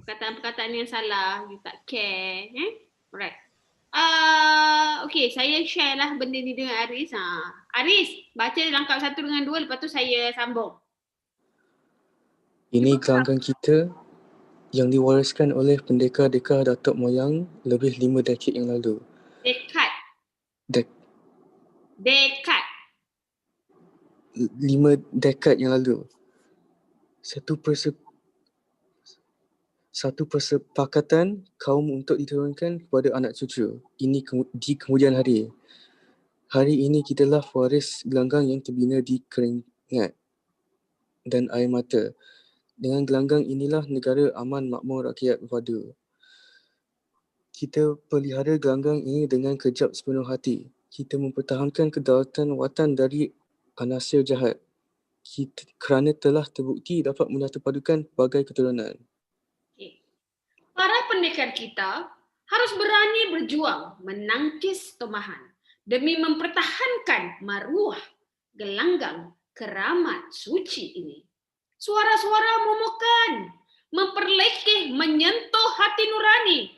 perkataan-perkataan yang salah, you tak care. Alright. Okay, saya share lah benda ni dengan Aris. Aris, baca langkah 1 dengan 2, lepas tu saya sambung. Ini gelanggang kita yang diwariskan oleh pendekar-dekar datuk moyang lebih 5 dekad yang lalu. Dekad. Dek, Dekad. 5 dekad yang lalu. Satu persepakatan kaum untuk diturunkan kepada anak cucu. Ini di kemudian hari. Hari ini kitalah waris gelanggang yang terbina di keringat dan air mata. Dengan gelanggang inilah negara aman makmur rakyat berpadu. Kita pelihara gelanggang ini dengan kejap sepenuh hati. Kita mempertahankan kedaulatan watan dari anasir jahat. Kerana telah terbukti dapat menyatupadukan pelbagai keturunan. Okay. Para pendekar kita harus berani berjuang menangkis tomahan demi mempertahankan maruah gelanggang keramat suci ini. Suara-suara memukan, memperlekeh, menyentuh hati nurani.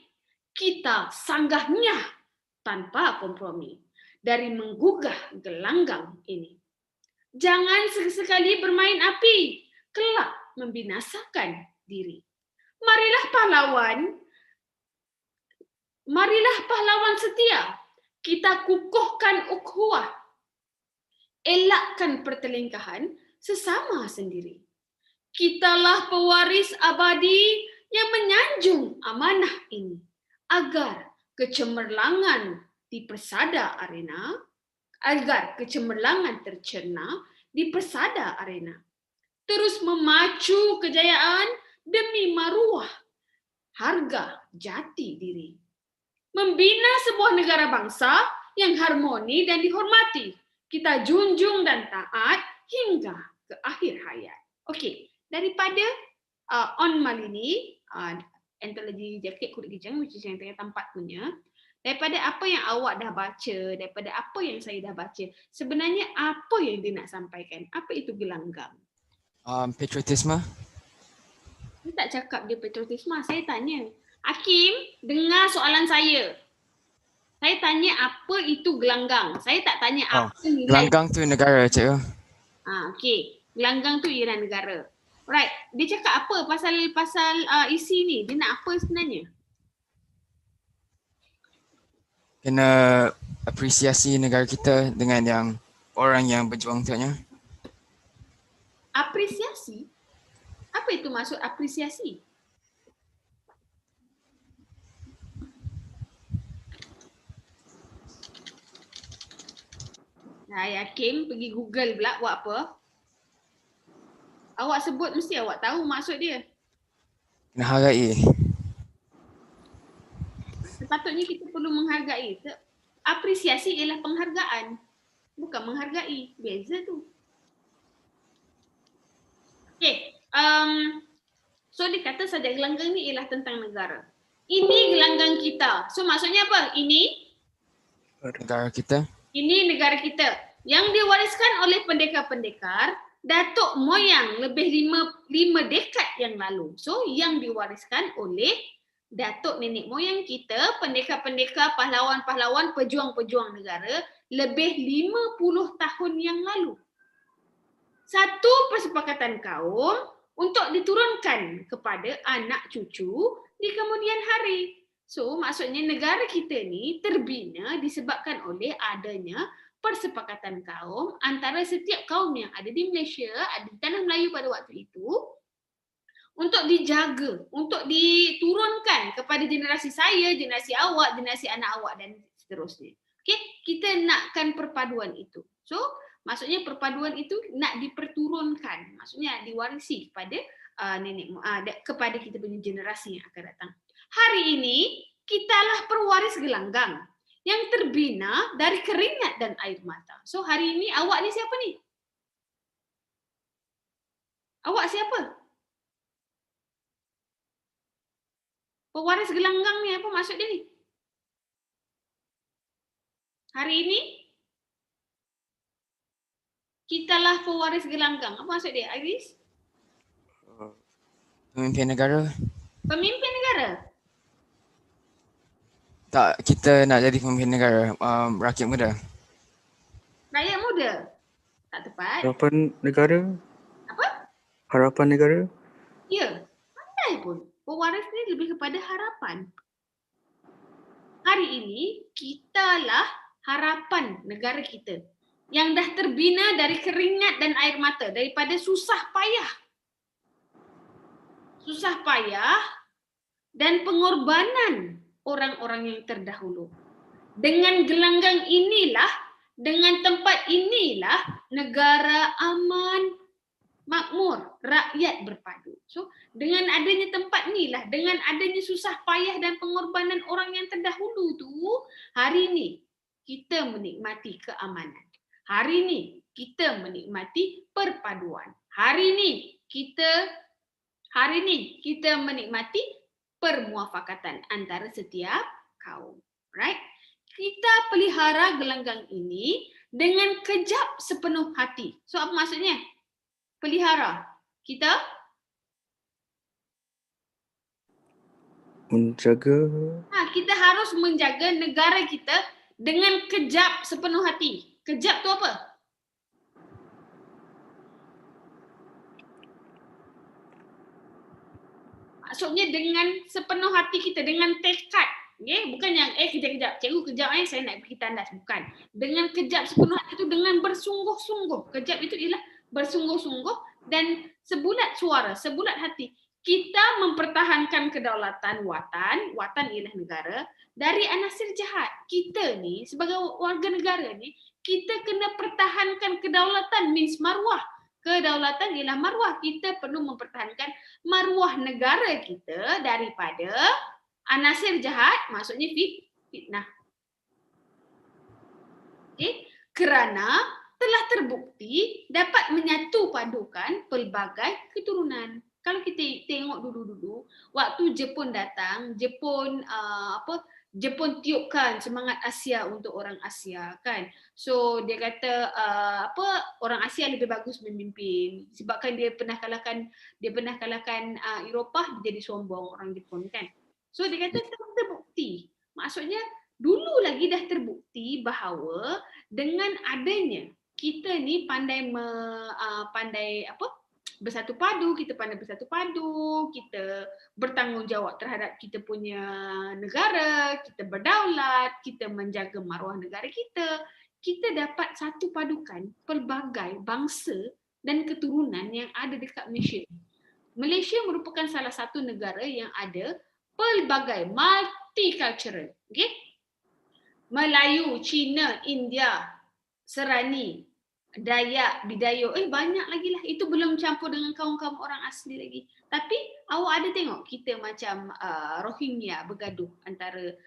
Kita sanggahnya tanpa kompromi dari menggugah gelanggang ini. Jangan sesekali bermain api, kelak membinasakan diri. Marilah pahlawan setia, kita kukuhkan ukhuwah, elakkan pertelingkahan sesama sendiri. Kitalah pewaris abadi yang menyanjung amanah ini, agar kecemerlangan di persada arena, agar kecemerlangan tercerna di persada arena. Terus memacu kejayaan demi maruah harga jati diri. Membina sebuah negara bangsa yang harmoni dan dihormati. Kita junjung dan taat hingga ke akhir hayat. Okey, daripada On Malini, antologi Jaket Kulit Gijang, which is yang tengah tampat punya, daripada apa yang awak dah baca, daripada apa yang saya dah baca, sebenarnya apa yang dia nak sampaikan? Apa itu gelanggang? Patriotisme. Saya tak cakap dia patriotisme, saya tanya. Hakim, dengar soalan saya. Saya tanya apa itu gelanggang. Saya tak tanya apa nilai. Gelanggang tu negara, cikgu. Okey. Gelanggang tu ialah negara. Right. Dia cakap apa pasal isi ni? Dia nak apa sebenarnya? Kena apresiasi negara kita dengan yang orang yang berjuang untuknya. Apresiasi? Apa itu maksud apresiasi? Hakim pergi Google pula buat apa? Awak sebut mesti awak tahu maksud dia. Kena hargai. Sepatutnya kita perlu menghargai. Apresiasi ialah penghargaan, bukan menghargai. Beza tu. Okay. So dia kata saja gelanggang ni ialah tentang negara. Ini gelanggang kita. So maksudnya apa? Ini negara kita. Ini negara kita yang diwariskan oleh pendekar-pendekar datuk moyang lebih 5 dekad yang lalu. So yang diwariskan oleh datuk nenek moyang kita, pendekar-pendekar, pahlawan-pahlawan, pejuang-pejuang negara lebih 50 tahun yang lalu. Satu persepakatan kaum untuk diturunkan kepada anak cucu di kemudian hari. So maksudnya negara kita ni terbina disebabkan oleh adanya persepakatan kaum antara setiap kaum yang ada di Malaysia, ada di tanah Melayu pada waktu itu, untuk dijaga, untuk diturunkan kepada generasi saya, generasi awak, generasi anak awak dan seterusnya. Okay? Kita nakkan perpaduan itu. So maksudnya perpaduan itu nak diperturunkan, maksudnya diwarisi kepada kepada kita punya generasi yang akan datang. Hari ini kitalah pewaris gelanggang yang terbina dari keringat dan air mata. So hari ini awak ni siapa ni? Awak siapa? Pewaris gelanggang ni apa maksud dia ni? Hari ini kitalah pewaris gelanggang. Apa maksud dia, Iris? Pemimpin negara. Pemimpin negara. Tak, kita nak jadi pemimpin negara, rakyat muda. Rakyat muda. Tak tepat. Harapan negara? Apa? Harapan negara? Ya, pandai pun. Pewaris ni lebih kepada harapan. Hari ini, kitalah harapan negara kita yang dah terbina dari keringat dan air mata, daripada susah payah. Susah payah dan pengorbanan orang-orang yang terdahulu. Dengan gelanggang inilah, dengan tempat inilah negara aman, makmur, rakyat berpadu. So, dengan adanya tempat inilah, dengan adanya susah payah dan pengorbanan orang yang terdahulu tu, hari ini kita menikmati keamanan. Hari ini kita menikmati perpaduan. Hari ini kita menikmati permuafakatan antara setiap kaum. Right? Kita pelihara gelanggang ini dengan kejap sepenuh hati. So apa maksudnya? Pelihara. Kita Menjaga. kita harus menjaga negara kita dengan kejap sepenuh hati. Kejap tu apa? Maksudnya dengan sepenuh hati kita, dengan tekad. Okay? Bukan yang kejap-kejap. Cikgu kejap saya nak pergi tandas. Bukan. Dengan kejap sepenuh hati itu, dengan bersungguh-sungguh. Kejap itu ialah bersungguh-sungguh dan sebulat suara, sebulat hati. Kita mempertahankan kedaulatan watan ialah negara, dari anasir jahat. Kita ni sebagai warga negara ni, kita kena pertahankan kedaulatan, means maruah. Kedaulatan ialah maruah. Kita perlu mempertahankan maruah negara kita daripada anasir jahat, maksudnya fitnah. Okay? Kerana telah terbukti dapat menyatu padukan pelbagai keturunan. Kalau kita tengok dulu-dulu, waktu Jepun datang, Jepun tiupkan semangat Asia untuk orang Asia, kan. So dia kata orang Asia lebih bagus memimpin sebabkan dia pernah kalahkan Eropah, dia jadi sombong orang Jepun, kan. So dia kata terbukti. Maksudnya dulu lagi dah terbukti bahawa dengan adanya kita ni pandai bersatu padu, kita bertanggungjawab terhadap kita punya negara, kita berdaulat, kita menjaga maruah negara kita, kita dapat satu padukan pelbagai bangsa dan keturunan yang ada dekat Malaysia. Malaysia merupakan salah satu negara yang ada pelbagai multicultural, okay? Melayu, Cina, India, Serani, Dayak, Bidayu, banyak lagi lah. Itu belum campur dengan kaum-kaum orang asli lagi. Tapi awak ada tengok kita macam Rohingya bergaduh antara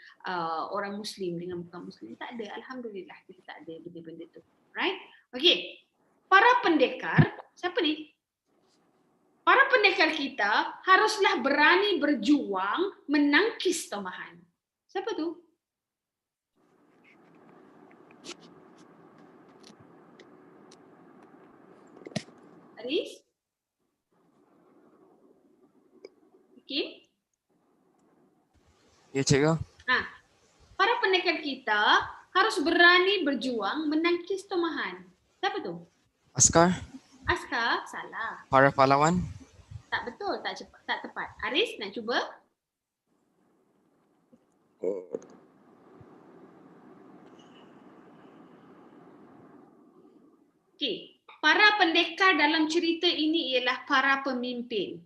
orang Muslim dengan bukan Muslim. Tak ada, Alhamdulillah kita tak ada benda-benda tu. Right? Okay. Para pendekar, siapa ni? Para pendekar kita haruslah berani berjuang menangkis tomahan. Siapa tu? Aris? Okay. Ya, cikgu. Para pendekar kita harus berani berjuang menangkis tomahan. Siapa tu? Askar. Askar? Salah. Para pahlawan. Tak betul, tak tepat. Aris nak cuba? Okey. Para pendekar dalam cerita ini ialah para pemimpin.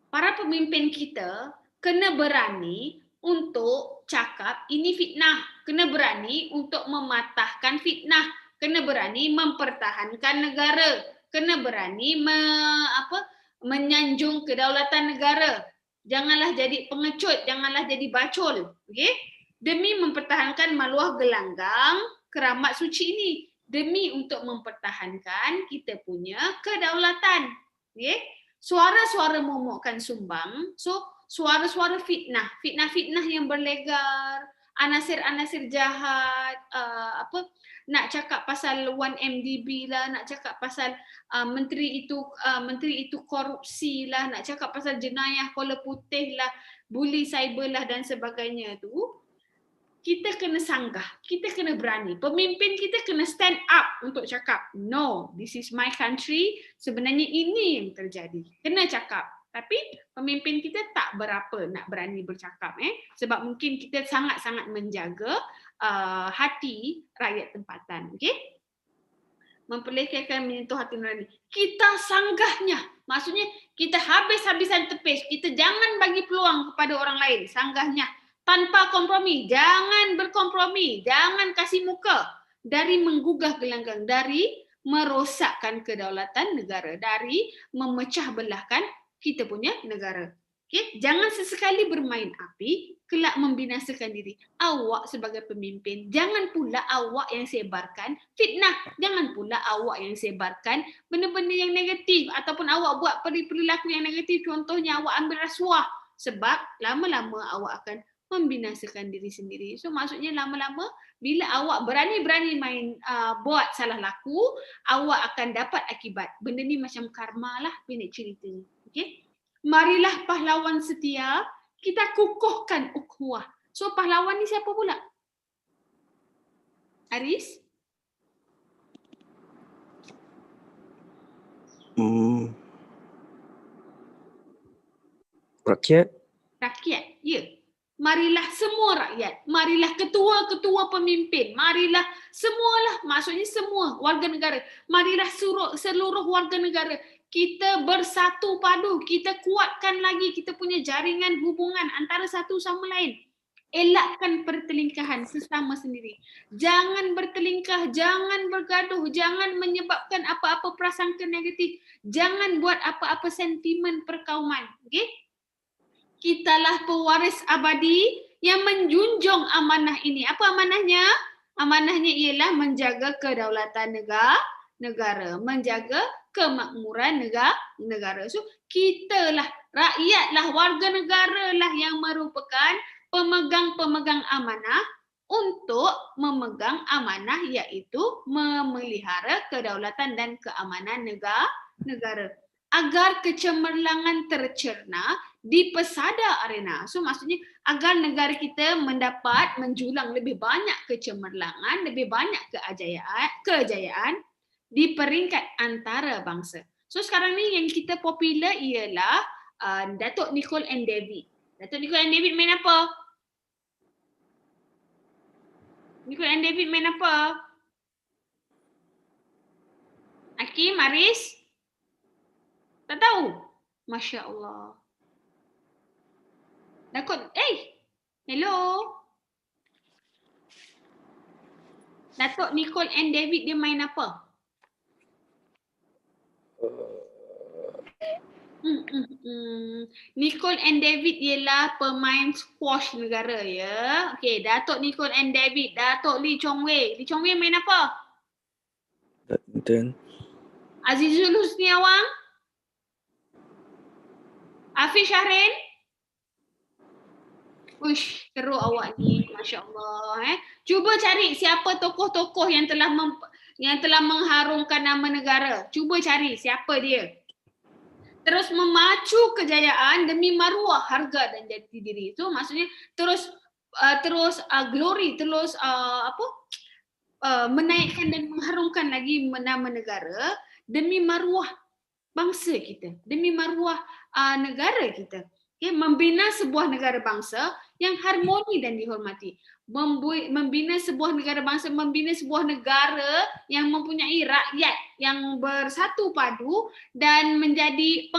Para pemimpin kita kena berani untuk cakap ini fitnah, kena berani untuk mematahkan fitnah, kena berani mempertahankan negara, kena berani menyanjung kedaulatan negara. Janganlah jadi pengecut, janganlah jadi bacol, okey? Demi mempertahankan maruah gelanggang keramat suci ini, demi untuk mempertahankan kita punya kedaulatan, okey? Suara-suara momokkan sumbang, so suara-suara fitnah yang berlegar, anasir-anasir jahat, nak cakap pasal 1MDB lah, nak cakap pasal menteri itu korupsi lah, nak cakap pasal jenayah kola putih lah, buli cyber lah dan sebagainya tu, kita kena sanggah, kita kena berani. Pemimpin kita kena stand up untuk cakap, no, this is my country, sebenarnya ini yang terjadi. Kena cakap. Tapi pemimpin kita tak berapa nak berani bercakap. Sebab mungkin kita sangat-sangat menjaga hati rakyat tempatan. Okay? Memperlekehkan menyentuh hati nurani. Kita sanggahnya. Maksudnya kita habis-habisan tepis. Kita jangan bagi peluang kepada orang lain. Sanggahnya. Tanpa kompromi, jangan berkompromi, jangan kasih muka dari menggugah gelanggang, dari merosakkan kedaulatan negara, dari memecah belahkan kita punya negara. Okay? Jangan sesekali bermain api, kelak membinasakan diri. Awak sebagai pemimpin, jangan pula awak yang sebarkan fitnah, jangan pula awak yang sebarkan benda-benda yang negatif ataupun awak buat perilaku yang negatif, contohnya awak ambil rasuah, sebab lama-lama awak akan membinasakan diri sendiri. So maksudnya lama-lama bila awak berani-berani main buat salah laku, awak akan dapat akibat. Benda ni macam karma lah pendek ceritanya. Okay? Marilah pahlawan setia, kita kukuhkan ukhuwah. So pahlawan ni siapa pula? Aris? Rakyat. Rakyat, ya. Marilah semua rakyat, marilah ketua-ketua pemimpin, marilah semualah, maksudnya semua warga negara, marilah seluruh warga negara, kita bersatu padu, kita kuatkan lagi kita punya jaringan hubungan antara satu sama lain. Elakkan pertelingkahan sesama sendiri. Jangan bertelingkah, jangan bergaduh, jangan menyebabkan apa-apa prasangka negatif, jangan buat apa-apa sentimen perkauman. Okay? Kitalah pewaris abadi yang menjunjung amanah ini. Apa amanahnya? Amanahnya ialah menjaga kedaulatan negara, menjaga kemakmuran negara. So, kitalah, rakyatlah, warga negara lah yang merupakan pemegang-pemegang amanah untuk memegang amanah iaitu memelihara kedaulatan dan keamanan negara. Agar kecemerlangan tercerna di pesada arena. So maksudnya agar negara kita mendapat menjulang lebih banyak kecemerlangan, lebih banyak kejayaan di peringkat antarabangsa. So sekarang ni yang kita popular ialah Datuk Nicole and David. Datuk Nicole and David main apa? Nicole and David main apa? Hakim, Aris? Tak tahu? Masya Allah. Datuk, hello. Datuk Nicole and David dia main apa? Nicole and David ialah pemain squash negara ya. Okey, Datuk Nicole and David, Datuk Lee Chong Wei. Lee Chong Wei main apa? Badminton. Azizul Husniawang? Afiq Syahrin? Uish, teruk awak ni, Masya Allah. Cuba cari siapa tokoh-tokoh yang telah mengharumkan nama negara. Cuba cari siapa dia. Terus memacu kejayaan demi maruah, harga dan jati diri. So maksudnya terus glory, terus menaikkan dan mengharumkan lagi nama negara demi maruah bangsa kita, demi maruah negara kita. Okay, membina sebuah negara bangsa yang harmoni dan dihormati. Membina sebuah negara bangsa, membina sebuah negara yang mempunyai rakyat yang bersatu padu dan menjadi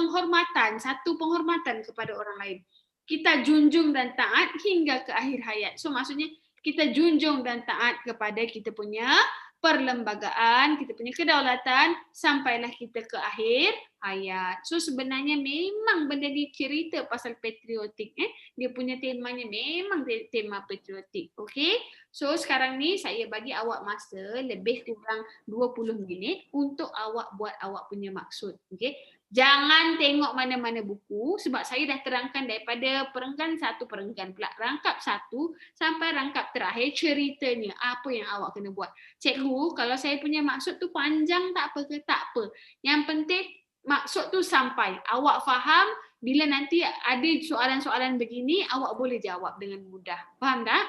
satu penghormatan kepada orang lain. Kita junjung dan taat hingga ke akhir hayat. So maksudnya kita junjung dan taat kepada kita punya perlembagaan, kita punya kedaulatan sampailah kita ke akhir hayat. So sebenarnya memang benda ni cerita pasal patriotik. Dia punya temanya memang tema patriotik. Okay? So sekarang ni saya bagi awak masa lebih kurang 20 minit untuk awak buat awak punya maksud. Okay? Jangan tengok mana-mana buku sebab saya dah terangkan daripada perenggan 1 perenggan pula. Rangkap 1 sampai rangkap terakhir ceritanya. Apa yang awak kena buat. Cikgu, kalau saya punya maksud tu panjang tak apa ke? Tak apa. Yang penting maksud tu sampai. Awak faham, bila nanti ada soalan-soalan begini, awak boleh jawab dengan mudah. Faham tak?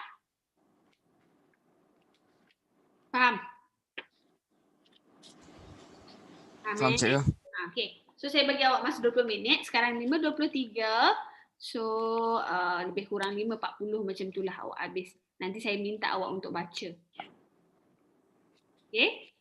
Faham? Faham cikgu? Okay. So saya bagi awak masa 20 minit. Sekarang 5.23. So lebih kurang 5.40 macam itulah awak habis. Nanti saya minta awak untuk baca. Okay.